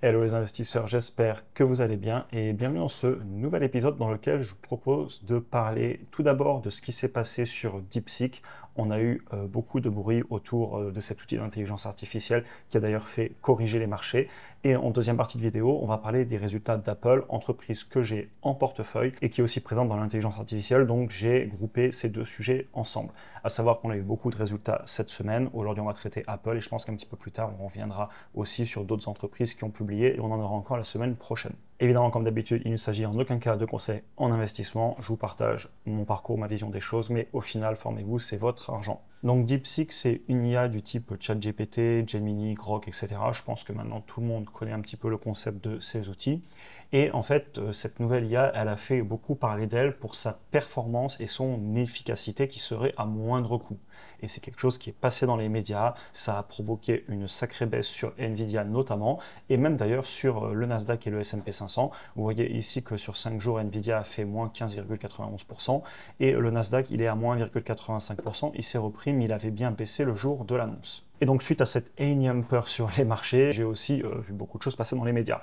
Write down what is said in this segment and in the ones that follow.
Hello les investisseurs, j'espère que vous allez bien et bienvenue dans ce nouvel épisode dans lequel je vous propose de parler tout d'abord de ce qui s'est passé sur DeepSeek. On a eu beaucoup de bruit autour de cet outil d'intelligence artificielle qui a d'ailleurs fait corriger les marchés. Et en deuxième partie de vidéo, on va parler des résultats d'Apple, entreprise que j'ai en portefeuille et qui est aussi présente dans l'intelligence artificielle. Donc j'ai groupé ces deux sujets ensemble. À savoir qu'on a eu beaucoup de résultats cette semaine. Aujourd'hui, on va traiter Apple et je pense qu'un petit peu plus tard, on reviendra aussi sur d'autres entreprises qui ont publié et on en aura encore la semaine prochaine. Évidemment, comme d'habitude, il ne s'agit en aucun cas de conseils en investissement. Je vous partage mon parcours, ma vision des choses, mais au final, formez-vous, c'est votre argent. Donc DeepSeek, c'est une IA du type ChatGPT, Gemini, Grok, etc. Je pense que maintenant tout le monde connaît un petit peu le concept de ces outils. Et en fait, cette nouvelle IA, elle a fait beaucoup parler d'elle pour sa performance et son efficacité qui serait à moindre coût. Et c'est quelque chose qui est passé dans les médias. Ça a provoqué une sacrée baisse sur Nvidia notamment, et même d'ailleurs sur le Nasdaq et le S&P 500. Vous voyez ici que sur 5 jours, Nvidia a fait moins 15,91% et le Nasdaq, il est à moins 1,85%. Il s'est repris, mais il avait bien baissé le jour de l'annonce. Et donc, suite à cette énième peur sur les marchés, j'ai aussi vu beaucoup de choses passer dans les médias.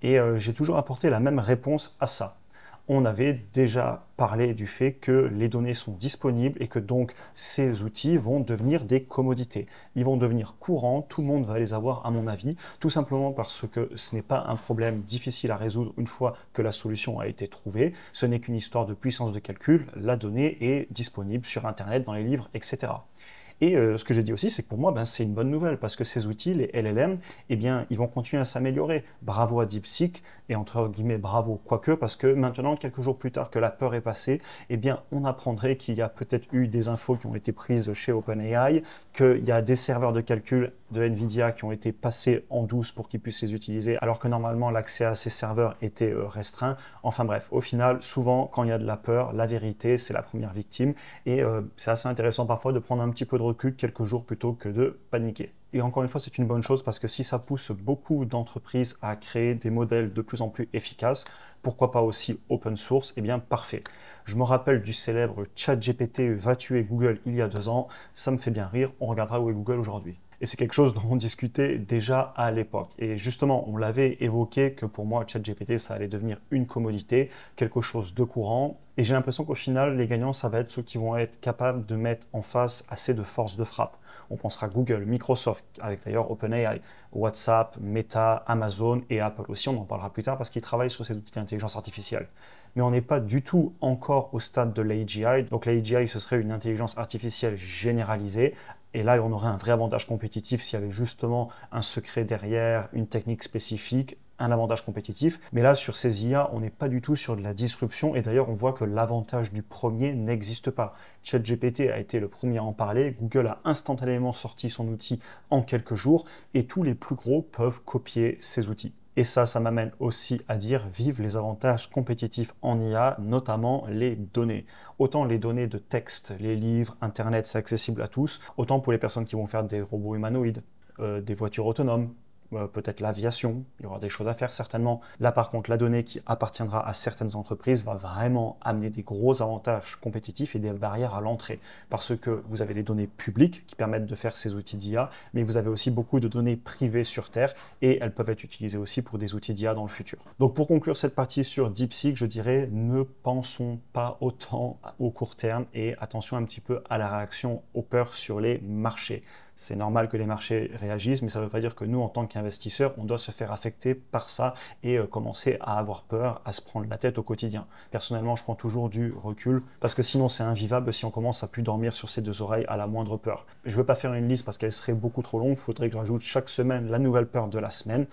Et j'ai toujours apporté la même réponse à ça. On avait déjà parlé du fait que les données sont disponibles et que donc ces outils vont devenir des commodités. Ils vont devenir courants, tout le monde va les avoir à mon avis, tout simplement parce que ce n'est pas un problème difficile à résoudre une fois que la solution a été trouvée. Ce n'est qu'une histoire de puissance de calcul, la donnée est disponible sur Internet, dans les livres, etc. Et ce que j'ai dit aussi, c'est que pour moi, c'est une bonne nouvelle parce que ces outils, les LLM, eh bien, ils vont continuer à s'améliorer. Bravo à DeepSeek et entre guillemets bravo, quoique, parce que maintenant, quelques jours plus tard que la peur est passée, eh bien, on apprendrait qu'il y a peut-être eu des infos qui ont été prises chez OpenAI, qu'il y a des serveurs de calcul de Nvidia qui ont été passés en douce pour qu'ils puissent les utiliser, alors que normalement l'accès à ces serveurs était restreint. Enfin bref, au final, souvent, quand il y a de la peur, la vérité, c'est la première victime. Et c'est assez intéressant parfois de prendre un petit peu de recul quelques jours plutôt que de paniquer. Et encore une fois, c'est une bonne chose parce que si ça pousse beaucoup d'entreprises à créer des modèles de plus en plus efficaces, pourquoi pas aussi open source, eh bien parfait. Je me rappelle du célèbre ChatGPT va tuer Google il y a 2 ans, ça me fait bien rire, on regardera où est Google aujourd'hui. Et c'est quelque chose dont on discutait déjà à l'époque. Et justement, on l'avait évoqué que pour moi, ChatGPT, ça allait devenir une commodité, quelque chose de courant. Et j'ai l'impression qu'au final, les gagnants, ça va être ceux qui vont être capables de mettre en face assez de force de frappe. On pensera Google, Microsoft, avec d'ailleurs OpenAI, WhatsApp, Meta, Amazon et Apple aussi, on en parlera plus tard parce qu'ils travaillent sur ces outils d'intelligence artificielle. Mais on n'est pas du tout encore au stade de l'AGI. Donc l'AGI, ce serait une intelligence artificielle généralisée. Et là, on aurait un vrai avantage compétitif s'il y avait justement un secret derrière, une technique spécifique, un avantage compétitif. Mais là, sur ces IA, on n'est pas du tout sur de la disruption. Et d'ailleurs, on voit que l'avantage du premier n'existe pas. ChatGPT a été le premier à en parler. Google a instantanément sorti son outil en quelques jours. Et tous les plus gros peuvent copier ces outils. Et ça m'amène aussi à dire vive les avantages compétitifs en IA, notamment les données. Autant les données de texte, les livres, Internet, c'est accessible à tous, autant pour les personnes qui vont faire des robots humanoïdes, des voitures autonomes, peut-être l'aviation, il y aura des choses à faire certainement. Là par contre, la donnée qui appartiendra à certaines entreprises va vraiment amener des gros avantages compétitifs et des barrières à l'entrée. Parce que vous avez les données publiques qui permettent de faire ces outils d'IA, mais vous avez aussi beaucoup de données privées sur Terre et elles peuvent être utilisées aussi pour des outils d'IA dans le futur. Donc pour conclure cette partie sur DeepSeek, je dirais ne pensons pas autant au court terme et attention un petit peu à la réaction aux peurs sur les marchés. C'est normal que les marchés réagissent, mais ça ne veut pas dire que nous, en tant qu'investisseurs, on doit se faire affecter par ça et commencer à avoir peur, à se prendre la tête au quotidien. Personnellement, je prends toujours du recul, parce que sinon c'est invivable si on commence à plus dormir sur ses deux oreilles à la moindre peur. Je ne veux pas faire une liste parce qu'elle serait beaucoup trop longue, il faudrait que je rajoute chaque semaine la nouvelle peur de la semaine.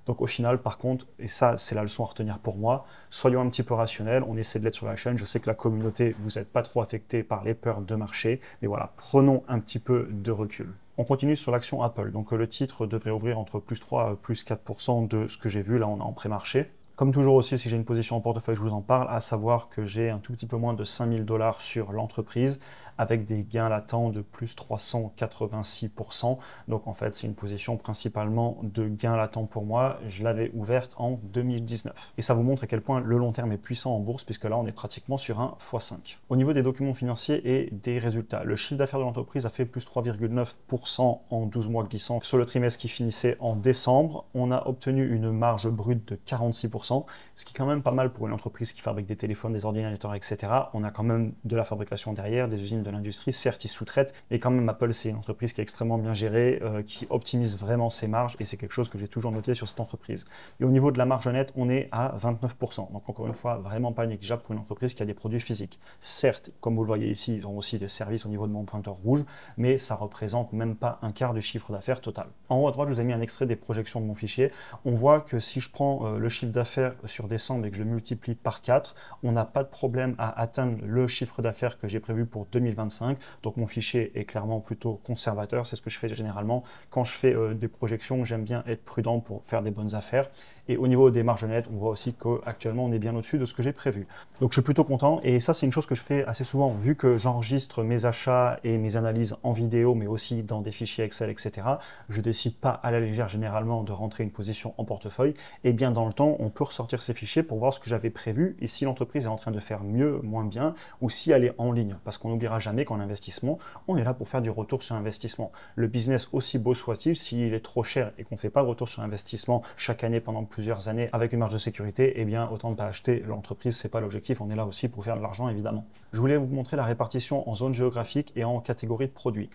Donc au final, par contre, et ça c'est la leçon à retenir pour moi, soyons un petit peu rationnels, on essaie de l'être sur la chaîne, je sais que la communauté, vous n'êtes pas trop affecté par les peurs de marché, mais voilà, prenons un petit peu de recul. On continue sur l'action Apple, donc le titre devrait ouvrir entre plus 3 plus 4% de ce que j'ai vu, là on est en pré-marché. Comme toujours aussi, si j'ai une position en portefeuille, je vous en parle, à savoir que j'ai un tout petit peu moins de 5000 $ sur l'entreprise avec des gains latents de plus 386%. Donc en fait, c'est une position principalement de gains latents pour moi. Je l'avais ouverte en 2019. Et ça vous montre à quel point le long terme est puissant en bourse, puisque là, on est pratiquement sur un x5. Au niveau des documents financiers et des résultats, le chiffre d'affaires de l'entreprise a fait plus 3,9% en 12 mois glissants sur le trimestre qui finissait en décembre. On a obtenu une marge brute de 46%, ce qui est quand même pas mal pour une entreprise qui fabrique des téléphones, des ordinateurs, etc. On a quand même de la fabrication derrière, des usines de l'industrie, certes ils sous-traitent, et quand même Apple c'est une entreprise qui est extrêmement bien gérée, qui optimise vraiment ses marges, et c'est quelque chose que j'ai toujours noté sur cette entreprise. Et au niveau de la marge nette, on est à 29%, donc encore une fois, vraiment pas négligeable pour une entreprise qui a des produits physiques. Certes, comme vous le voyez ici, ils ont aussi des services au niveau de mon pointeur rouge, mais ça représente même pas un quart du chiffre d'affaires total. En haut à droite, je vous ai mis un extrait des projections de mon fichier. On voit que si je prends le chiffre d'affaires sur décembre et que je multiplie par 4, on n'a pas de problème à atteindre le chiffre d'affaires que j'ai prévu pour 2025. Donc mon fichier est clairement plutôt conservateur. C'est ce que je fais généralement. Quand je fais des projections, j'aime bien être prudent pour faire des bonnes affaires. Et au niveau des marges nettes, on voit aussi qu'actuellement, on est bien au-dessus de ce que j'ai prévu. Donc je suis plutôt content. Et ça, c'est une chose que je fais assez souvent, vu que j'enregistre mes achats et mes analyses en vidéo, mais aussi dans des fichiers Excel, etc. Je ne décide pas à la légère généralement de rentrer une position en portefeuille. Et bien dans le temps, on peut ressortir ces fichiers pour voir ce que j'avais prévu et si l'entreprise est en train de faire mieux, moins bien, ou si elle est en ligne. Parce qu'on n'oubliera jamais qu'en investissement, on est là pour faire du retour sur investissement. Le business, aussi beau soit-il, s'il est trop cher et qu'on ne fait pas de retour sur investissement chaque année pendant plusieurs années avec une marge de sécurité, eh bien autant ne pas acheter l'entreprise, c'est pas l'objectif, on est là aussi pour faire de l'argent évidemment. Je voulais vous montrer la répartition en zone géographique et en catégorie de produits.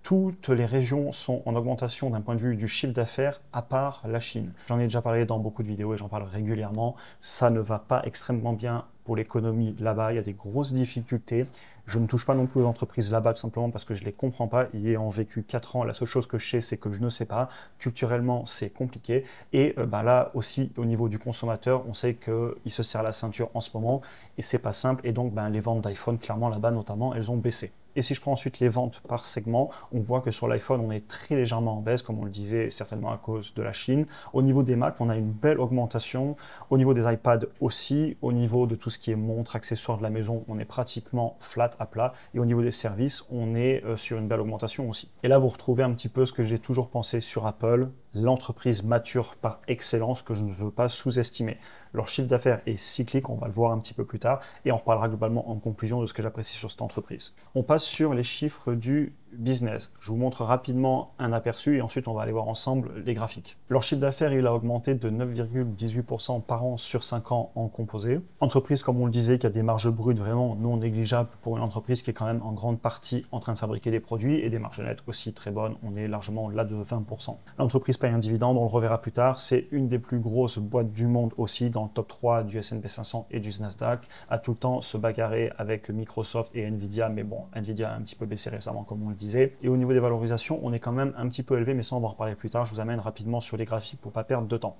Toutes les régions sont en augmentation d'un point de vue du chiffre d'affaires, à part la Chine. J'en ai déjà parlé dans beaucoup de vidéos et j'en parle régulièrement. Ça ne va pas extrêmement bien pour l'économie là-bas. Il y a des grosses difficultés. Je ne touche pas non plus aux entreprises là-bas tout simplement parce que je ne les comprends pas. Y ayant vécu 4 ans, la seule chose que je sais, c'est que je ne sais pas. Culturellement, c'est compliqué. Et là aussi, au niveau du consommateur, on sait qu'il se serre la ceinture en ce moment et c'est pas simple. Et donc, les ventes d'iPhone, clairement là-bas notamment, elles ont baissé. Et si je prends ensuite les ventes par segment, on voit que sur l'iPhone, on est très légèrement en baisse, comme on le disait, certainement à cause de la Chine. Au niveau des Mac, on a une belle augmentation. Au niveau des iPads aussi. Au niveau de tout ce qui est montres, accessoires de la maison, on est pratiquement flat à plat. Et au niveau des services, on est sur une belle augmentation aussi. Et là, vous retrouvez un petit peu ce que j'ai toujours pensé sur Apple, l'entreprise mature par excellence que je ne veux pas sous-estimer. Leur chiffre d'affaires est cyclique, on va le voir un petit peu plus tard, et on reparlera globalement en conclusion de ce que j'apprécie sur cette entreprise. On passe sur les chiffres du business. Je vous montre rapidement un aperçu et ensuite on va aller voir ensemble les graphiques. Leur chiffre d'affaires, il a augmenté de 9,18% par an sur 5 ans en composé. Entreprise, comme on le disait, qui a des marges brutes vraiment non négligeables pour une entreprise qui est quand même en grande partie en train de fabriquer des produits et des marges nettes aussi très bonnes. On est largement là de 20%. L'entreprise paye un dividende, on le reverra plus tard. C'est une des plus grosses boîtes du monde aussi dans le top 3 du S&P 500 et du Nasdaq. A tout le temps se bagarrer avec Microsoft et Nvidia, mais bon, Nvidia a un petit peu baissé récemment comme on le disait. Et au niveau des valorisations, on est quand même un petit peu élevé, mais ça on va en reparler plus tard. Je vous amène rapidement sur les graphiques pour ne pas perdre de temps.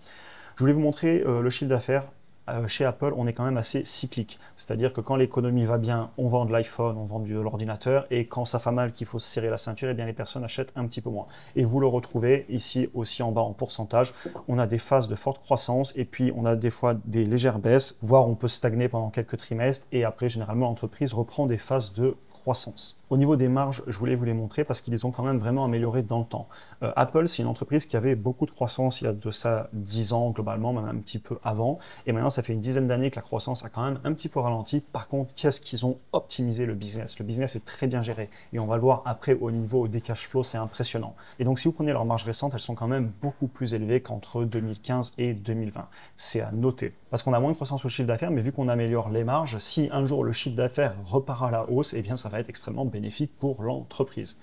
Je voulais vous montrer le chiffre d'affaires. Chez Apple, on est quand même assez cyclique. C'est-à-dire que quand l'économie va bien, on vend de l'iPhone, on vend de l'ordinateur, et quand ça fait mal, qu'il faut se serrer la ceinture, eh bien les personnes achètent un petit peu moins. Et vous le retrouvez ici aussi en bas en pourcentage. On a des phases de forte croissance, et puis on a des fois des légères baisses, voire on peut stagner pendant quelques trimestres, et après, généralement, l'entreprise reprend des phases de croissance. Au niveau des marges, je voulais vous les montrer parce qu'ils les ont quand même vraiment améliorées dans le temps. Apple, c'est une entreprise qui avait beaucoup de croissance il y a de ça 10 ans globalement, même un petit peu avant. Et maintenant, ça fait une dizaine d'années que la croissance a quand même un petit peu ralenti. Par contre, qu'est-ce qu'ils ont optimisé le business? Le business est très bien géré. Et on va le voir après au niveau des cash flows, c'est impressionnant. Et donc, si vous prenez leurs marges récentes, elles sont quand même beaucoup plus élevées qu'entre 2015 et 2020. C'est à noter. Parce qu'on a moins de croissance au chiffre d'affaires, mais vu qu'on améliore les marges, si un jour le chiffre d'affaires repart à la hausse, eh bien ça va être extrêmement bénéfique pour l'entreprise.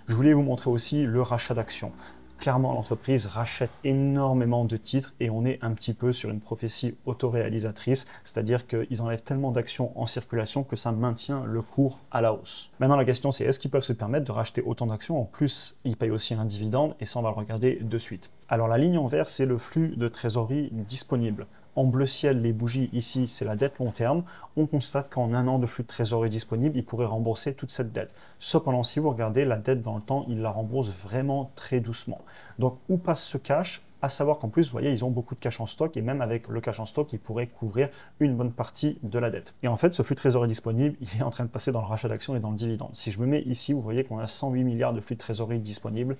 Je voulais vous montrer aussi le rachat d'actions. Clairement, l'entreprise rachète énormément de titres et on est un petit peu sur une prophétie autoréalisatrice, c'est-à-dire qu'ils enlèvent tellement d'actions en circulation que ça maintient le cours à la hausse. Maintenant, la question c'est est-ce qu'ils peuvent se permettre de racheter autant d'actions? En plus, ils payent aussi un dividende et ça, on va le regarder de suite. Alors, la ligne en vert, c'est le flux de trésorerie disponible. En bleu ciel, les bougies ici, c'est la dette long terme. On constate qu'en un an de flux de trésorerie disponible, il pourrait rembourser toute cette dette. Cependant, si vous regardez la dette dans le temps, il la rembourse vraiment très doucement. Donc, où passe ce cash? À savoir qu'en plus, vous voyez, ils ont beaucoup de cash en stock et même avec le cash en stock, ils pourraient couvrir une bonne partie de la dette. Et en fait, ce flux de trésorerie disponible, il est en train de passer dans le rachat d'actions et dans le dividende. Si je me mets ici, vous voyez qu'on a 108 milliards de flux de trésorerie disponibles.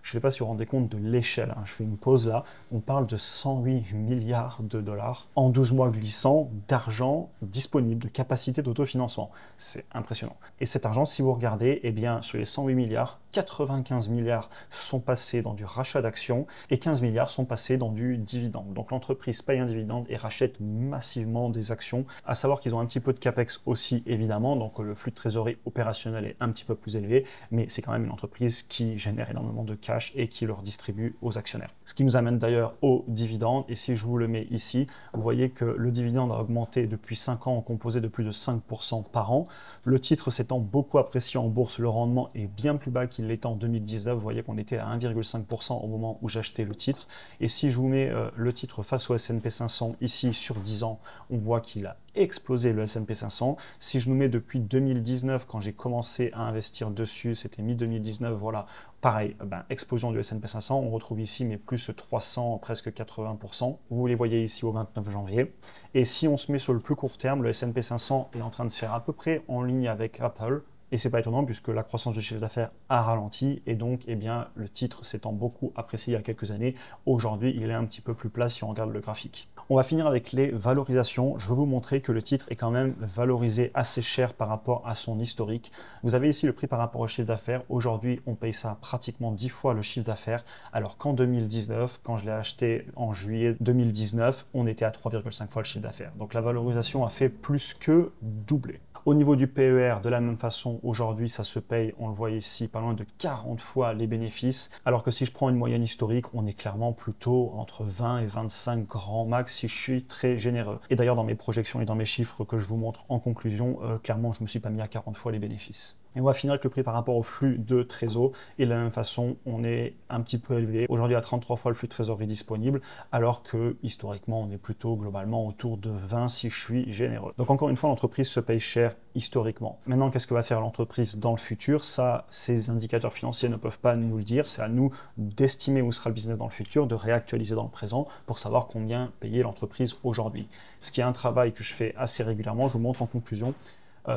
Je ne sais pas si vous vous rendez compte de l'échelle. Je fais une pause là. On parle de 108 milliards de dollars en 12 mois glissants d'argent disponible, de capacité d'autofinancement. C'est impressionnant. Et cet argent, si vous regardez, eh bien, sur les 108 milliards, 95 milliards sont passés dans du rachat d'actions et 15 milliards sont passés dans du dividende. Donc l'entreprise paye un dividende et rachète massivement des actions. À savoir qu'ils ont un petit peu de capex aussi, évidemment. Donc le flux de trésorerie opérationnel est un petit peu plus élevé, mais c'est quand même une entreprise qui génère énormément de cash et qui le redistribue aux actionnaires. Ce qui nous amène d'ailleurs au dividende. Et si je vous le mets ici, vous voyez que le dividende a augmenté depuis 5 ans, composé de plus de 5% par an. Le titre s'étant beaucoup apprécié en bourse, le rendement est bien plus bas qu'il l'était en 2019. Vous voyez qu'on était à 1,5% au moment où j'achetais le titre. Et si je vous mets le titre face au S&P 500 ici sur 10 ans, on voit qu'il a explosé le S&P 500. Si je nous mets depuis 2019, quand j'ai commencé à investir dessus, c'était mi-2019, voilà, pareil, explosion du S&P 500, on retrouve ici mais plus 300, presque 80%. Vous les voyez ici au 29 janvier. Et si on se met sur le plus court terme, le S&P 500 est en train de faire à peu près en ligne avec Apple. Et c'est pas étonnant puisque la croissance du chiffre d'affaires a ralenti et donc eh bien, le titre s'étant beaucoup apprécié il y a quelques années, aujourd'hui il est un petit peu plus plat si on regarde le graphique. On va finir avec les valorisations. Je vais vous montrer que le titre est quand même valorisé assez cher par rapport à son historique. Vous avez ici le prix par rapport au chiffre d'affaires. Aujourd'hui on paye ça pratiquement 10 fois le chiffre d'affaires alors qu'en 2019, quand je l'ai acheté en juillet 2019, on était à 3,5 fois le chiffre d'affaires. Donc la valorisation a fait plus que doubler. Au niveau du PER, de la même façon, aujourd'hui, ça se paye, on le voit ici, pas loin de 40 fois les bénéfices, alors que si je prends une moyenne historique, on est clairement plutôt entre 20 et 25 grands max si je suis très généreux. Et d'ailleurs, dans mes projections et dans mes chiffres que je vous montre en conclusion, clairement, je ne me suis pas mis à 40 fois les bénéfices. Et on va finir avec le prix par rapport au flux de trésor. Et de la même façon, on est un petit peu élevé. Aujourd'hui, à 33 fois le flux de trésorerie disponible, alors que historiquement, on est plutôt globalement autour de 20 si je suis généreux. Donc encore une fois, l'entreprise se paye cher historiquement. Maintenant, qu'est-ce que va faire l'entreprise dans le futur? Ça, ces indicateurs financiers ne peuvent pas nous le dire. C'est à nous d'estimer où sera le business dans le futur, de réactualiser dans le présent pour savoir combien payer l'entreprise aujourd'hui. Ce qui est un travail que je fais assez régulièrement, je vous montre en conclusion.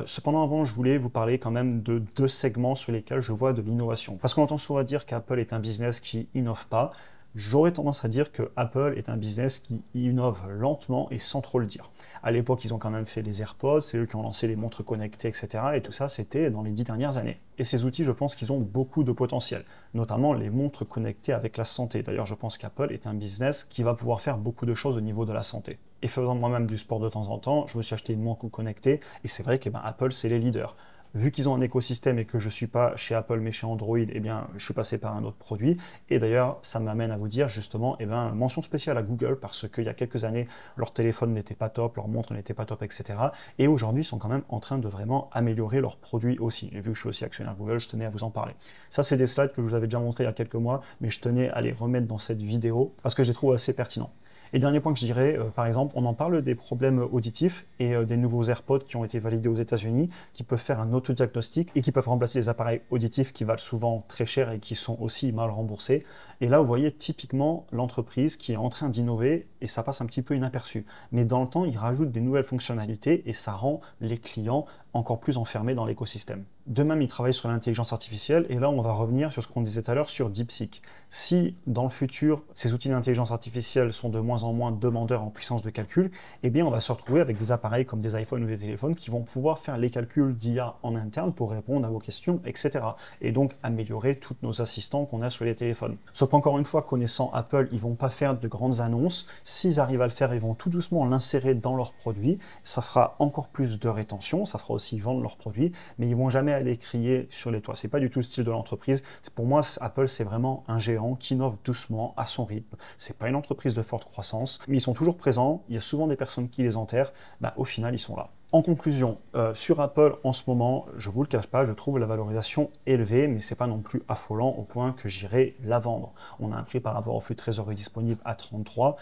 Cependant, avant, je voulais vous parler quand même de deux segments sur lesquels je vois de l'innovation. Parce qu'on entend souvent dire qu'Apple est un business qui innove pas. J'aurais tendance à dire que Apple est un business qui innove lentement et sans trop le dire. À l'époque, ils ont quand même fait les AirPods, c'est eux qui ont lancé les montres connectées, etc. Et tout ça, c'était dans les 10 dernières années. Et ces outils, je pense qu'ils ont beaucoup de potentiel, notamment les montres connectées avec la santé. D'ailleurs, je pense qu'Apple est un business qui va pouvoir faire beaucoup de choses au niveau de la santé. Et faisant moi-même du sport de temps en temps, je me suis acheté une montre connectée, et c'est vrai que Apple, c'est les leaders. Vu qu'ils ont un écosystème et que je ne suis pas chez Apple mais chez Android, eh bien, je suis passé par un autre produit. Et d'ailleurs, ça m'amène à vous dire justement, mention spéciale à Google parce qu'il y a quelques années, leur téléphone n'était pas top, leur montre n'était pas top, etc. Et aujourd'hui, ils sont quand même en train de vraiment améliorer leurs produits aussi. Et vu que je suis aussi actionnaire Google, je tenais à vous en parler. Ça, c'est des slides que je vous avais déjà montrés il y a quelques mois, mais je tenais à les remettre dans cette vidéo parce que je les trouve assez pertinents. Et dernier point que je dirais, par exemple, on en parle des problèmes auditifs et des nouveaux AirPods qui ont été validés aux États-Unis, qui peuvent faire un autodiagnostic et qui peuvent remplacer les appareils auditifs qui valent souvent très cher et qui sont aussi mal remboursés. Et là, vous voyez typiquement l'entreprise qui est en train d'innover et ça passe un petit peu inaperçu. Mais dans le temps, ils rajoutent des nouvelles fonctionnalités et ça rend les clients encore plus enfermés dans l'écosystème. De même, ils travaillent sur l'intelligence artificielle et là, on va revenir sur ce qu'on disait tout à l'heure sur DeepSeek. Si dans le futur, ces outils d'intelligence artificielle sont de moins en moins demandeurs en puissance de calcul, eh bien, on va se retrouver avec des appareils comme des iPhones ou des téléphones qui vont pouvoir faire les calculs d'IA en interne pour répondre à vos questions, etc. Et donc, améliorer tous nos assistants qu'on a sur les téléphones. Sauf qu'encore une fois, connaissant Apple, ils vont pas faire de grandes annonces. S'ils arrivent à le faire, ils vont tout doucement l'insérer dans leurs produits. Ça fera encore plus de rétention, ça fera aussi vendre leurs produits, mais ils vont jamais aller crier sur les toits. C'est pas du tout le style de l'entreprise. Pour moi, Apple, c'est vraiment un géant qui innove doucement à son rythme. C'est pas une entreprise de forte croissance, mais ils sont toujours présents. Il y a souvent des personnes qui les enterrent. Au final, ils sont là. En conclusion, sur Apple en ce moment, je ne vous le cache pas, je trouve la valorisation élevée, mais c'est pas non plus affolant au point que j'irai la vendre. On a un prix par rapport au flux de trésorerie disponible à 33,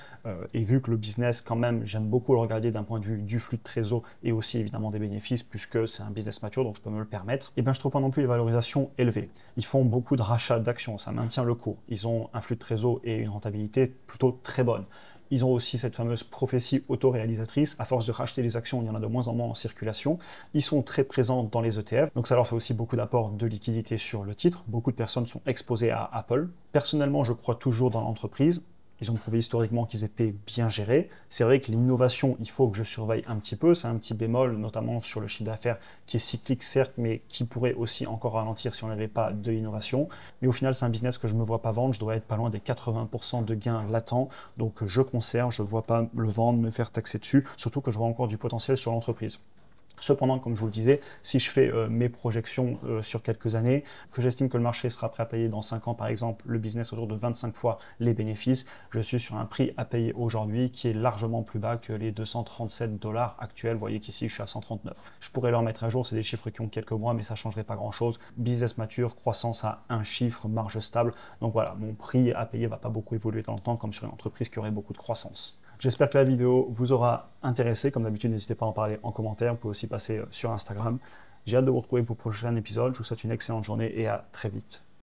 et vu que le business, quand même, j'aime beaucoup le regarder d'un point de vue du flux de trésor et aussi évidemment des bénéfices, puisque c'est un business mature, donc je peux me le permettre, et bien je trouve pas non plus les valorisations élevées. Ils font beaucoup de rachats d'actions, ça maintient le cours. Ils ont un flux de trésor et une rentabilité plutôt très bonne. Ils ont aussi cette fameuse prophétie autoréalisatrice. À force de racheter les actions, il y en a de moins en moins en circulation. Ils sont très présents dans les ETF, donc ça leur fait aussi beaucoup d'apports de liquidité sur le titre. Beaucoup de personnes sont exposées à Apple. Personnellement, je crois toujours dans l'entreprise. Ils ont prouvé historiquement qu'ils étaient bien gérés. C'est vrai que l'innovation, il faut que je surveille un petit peu. C'est un petit bémol, notamment sur le chiffre d'affaires qui est cyclique, certes, mais qui pourrait aussi encore ralentir si on n'avait pas de l'innovation. Mais au final, c'est un business que je ne me vois pas vendre. Je dois être pas loin des 80% de gains latents. Donc je conserve, je ne vois pas le vendre, me faire taxer dessus. Surtout que je vois encore du potentiel sur l'entreprise. Cependant, comme je vous le disais, si je fais mes projections sur quelques années, que j'estime que le marché sera prêt à payer dans 5 ans, par exemple, le business autour de 25 fois les bénéfices, je suis sur un prix à payer aujourd'hui qui est largement plus bas que les 237 $ actuels. Vous voyez qu'ici, je suis à 139. Je pourrais leur mettre à jour, c'est des chiffres qui ont quelques mois, mais ça ne changerait pas grand-chose. Business mature, croissance à un chiffre, marge stable. Donc voilà, mon prix à payer ne va pas beaucoup évoluer dans le temps, comme sur une entreprise qui aurait beaucoup de croissance. J'espère que la vidéo vous aura intéressé. Comme d'habitude, n'hésitez pas à en parler en commentaire. Vous pouvez aussi passer sur Instagram. J'ai hâte de vous retrouver pour le prochain épisode. Je vous souhaite une excellente journée et à très vite.